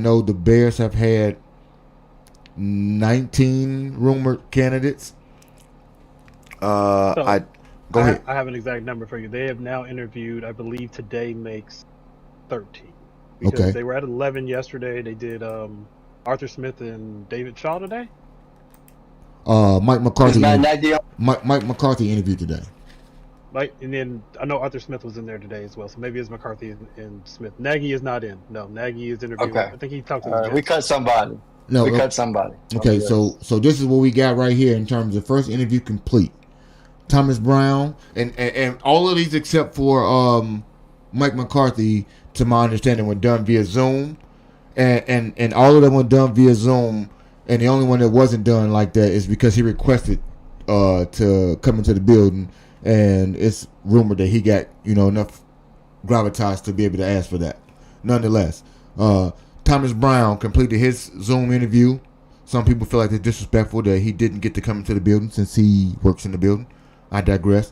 know the Bears have had 19 rumored candidates. So Go ahead. I have an exact number for you. They have now interviewed, I believe today makes 13. Because Okay. they were at 11 yesterday. They did Arthur Smith and David Shaw today. Mike McCarthy. Matt Nagy. Mike McCarthy interviewed today. Like, and then I know Arthur Smith was in there today as well. So maybe it's McCarthy and Smith. Nagy is not in. No, Nagy is interviewing. Okay. I think he talked to All the right, we Jets. cut somebody. No. We cut somebody. Okay, so this is what we got right here in terms of first interview complete. Thomas Brown and all of these except for Mike McCarthy, to my understanding, were done via Zoom, and all of them were done via Zoom. And the only one that wasn't done like that is because he requested to come into the building, and it's rumored that he got enough gravitas to be able to ask for that. Nonetheless, Thomas Brown completed his Zoom interview. Some people feel like it's disrespectful that he didn't get to come into the building since he works in the building. I digress.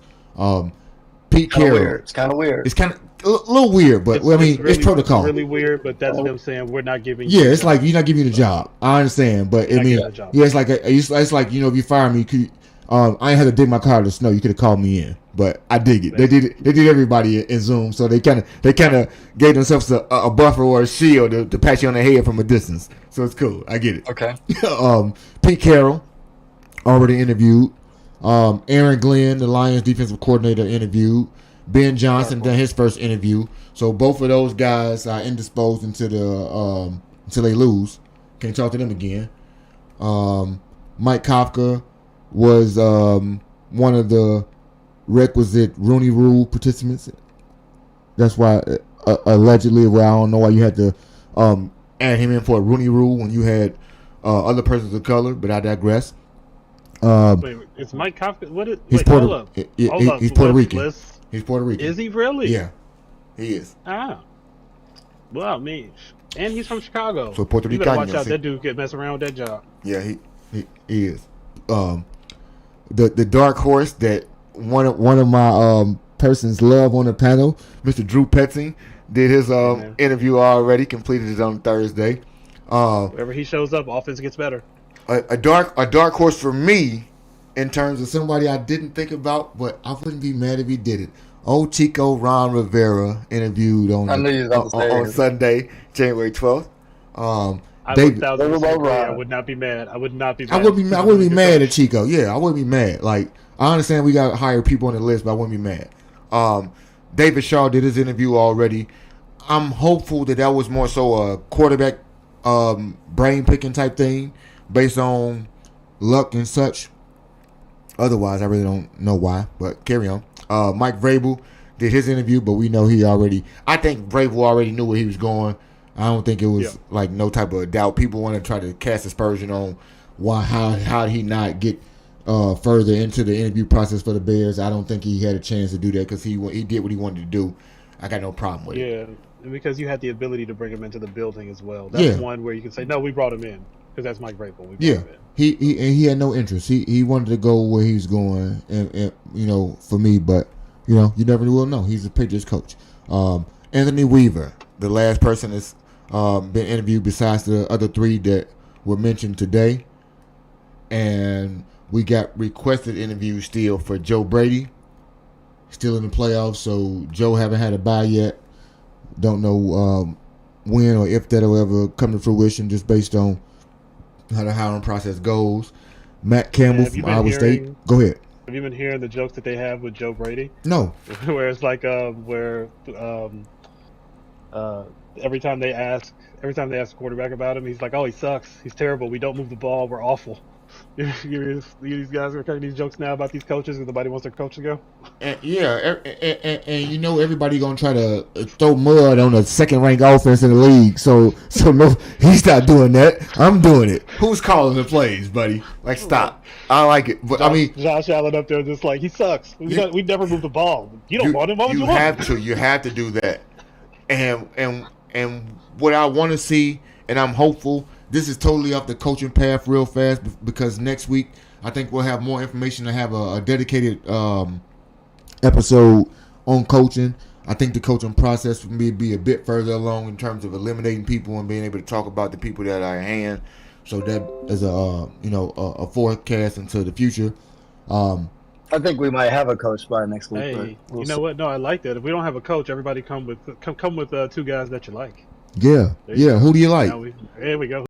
Pete Carroll. It's kind of weird. It's kind of a little weird, but it's protocol. It's really weird, but that's them saying we're not giving. Yeah, it's like you're not giving you the job. I understand, but it's like it's like if you fire me, I ain't had to dig my car in the snow. You could have called me in, but I dig it. They did everybody in Zoom, so they kind of gave themselves a buffer or a shield to pat you on the head from a distance. So it's cool. I get it. Okay. Pete Carroll already interviewed. Aaron Glenn, the Lions defensive coordinator, interviewed. Ben Johnson done his first interview. So both of those guys are indisposed until they lose. Can't talk to them again. Mike Kafka was one of the requisite Rooney Rule participants. That's why allegedly, I don't know why you had to add him in for a Rooney Rule when you had other persons of color, but I digress. Wait, it's Mike Kafka. What is? He's wait, Puerto. hold up. He's Puerto Rican. He's Puerto Rican. Is he really? Yeah, he is. Ah. Well, I mean, and he's from Chicago. So Puerto You better Rican. watch out. That dude get messing around with that job. Yeah, he is. The dark horse that one of my persons love on the panel, Mr. Drew Petzing, did his interview already. Completed it on Thursday. Wherever he shows up, offense gets better. A dark horse for me, in terms of somebody I didn't think about, but I wouldn't be mad if he did it. Old Chico Ron Rivera interviewed on Sunday, January 12th. I would not be mad. I would not be mad. I wouldn't be mad at Chico. Yeah, I wouldn't be mad. Like, I understand we got higher people on the list, but I wouldn't be mad. David Shaw did his interview already. I'm hopeful that was more so a quarterback brain picking type thing based on luck and such. Otherwise, I really don't know why, but carry on. Mike Vrabel did his interview, but we know I think Vrabel already knew where he was going. I don't think it was like no type of doubt. People want to try to cast aspersion on how did he not get further into the interview process for the Bears. I don't think he had a chance to do that because he did what he wanted to do. I got no problem with it. Yeah, because you had the ability to bring him into the building as well. That's one where you can say, no, we brought him in because that's Mike Vrabel. We brought him in. He had no interest. He wanted to go where he was going, and for me, but you never will know. He's a Patriots coach. Anthony Weaver, the last person that's been interviewed besides the other three that were mentioned today, and we got requested interviews still for Joe Brady, still in the playoffs. So Joe haven't had a bye yet. Don't know when or if that'll ever come to fruition, just based on how the hiring process goes. Matt Campbell from Iowa State. Go ahead. Have you been hearing the jokes that they have with Joe Brady? No. Where it's like every time they ask the quarterback about him, he's like, "Oh, he sucks. He's terrible. We don't move the ball. We're awful." These guys are making these jokes now about these coaches because nobody wants their coach to go. And everybody gonna try to throw mud on the second-ranked offense in the league. So no, he's not doing that. I'm doing it. Who's calling the plays, buddy? Like, stop. I like it, but Josh Allen up there just like he sucks. We never move the ball. You don't want him. Why would you want him? You have to do that. And what I want to see, and I'm hopeful. This is totally off the coaching path real fast because next week I think we'll have more information to have a dedicated episode on coaching. I think the coaching process for me be a bit further along in terms of eliminating people and being able to talk about the people that are at hand. So that is a forecast into the future. I think we might have a coach by next week. Hey, but we'll you know see. what? No, I like that. If we don't have a coach, everybody come with two guys that you like. Yeah. There you Yeah. go. Who do you like? Now there we go.